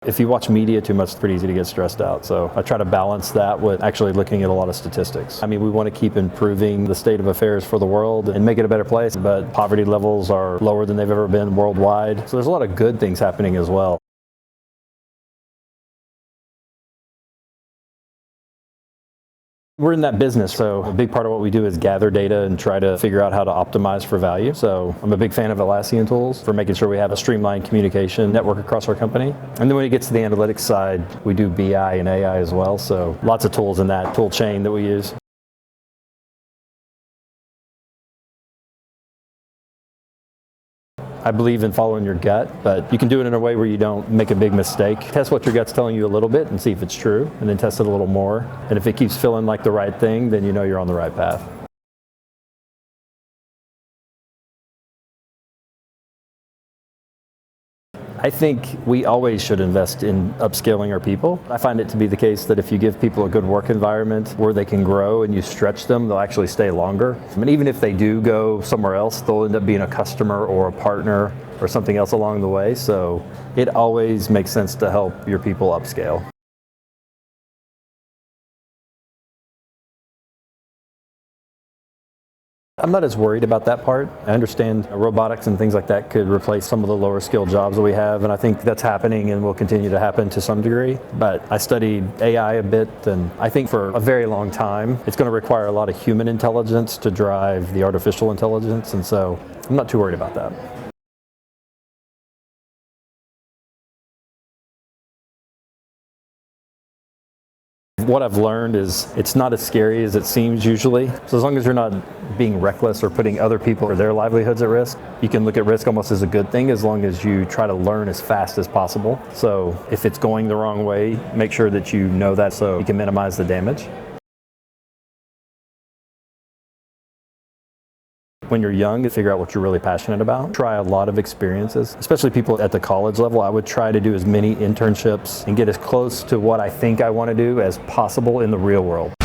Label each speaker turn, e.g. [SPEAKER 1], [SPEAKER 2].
[SPEAKER 1] If you watch media too much, it's pretty easy to get stressed out. So I try to balance that with actually looking at a lot of statistics. I mean, we want to keep improving the state of affairs for the world and make it a better place, but poverty levels are lower than they've ever been worldwide. So there's a lot of good things happening as well. We're in that business, so a big part of what we do is gather data and try to figure out how to optimize for value. So I'm a big fan of Atlassian tools for making sure we have a streamlined communication network across our company. And then when it gets to the analytics side, we do BI and AI as well. So lots of tools in that tool chain that we use. I believe in following your gut, but you can do it in a way where you don't make a big mistake. Test what your gut's telling you a little bit and see if it's true, and then test it a little more. And if it keeps feeling like the right thing, then you know you're on the right path. I think we always should invest in upskilling our people. I find it to be the case that if you give people a good work environment where they can grow and you stretch them, they'll actually stay longer. I mean, even if they do go somewhere else, they'll end up being a customer or a partner or something else along the way. So it always makes sense to help your people upscale. I'm not as worried about that part. I understand robotics and things like that could replace some of the lower skilled jobs that we have, and I think that's happening and will continue to happen to some degree. But I studied AI a bit, and I think for a very long time, it's going to require a lot of human intelligence to drive the artificial intelligence, and so I'm not too worried about that. What I've learned is it's not as scary as it seems usually. So as long as you're not being reckless or putting other people or their livelihoods at risk, you can look at risk almost as a good thing as long as you try to learn as fast as possible. So if it's going the wrong way, make sure that you know that so you can minimize the damage. When you're young, figure out what you're really passionate about. Try a lot of experiences, especially people at the college level. I would try to do as many internships and get as close to what I think I want to do as possible in the real world.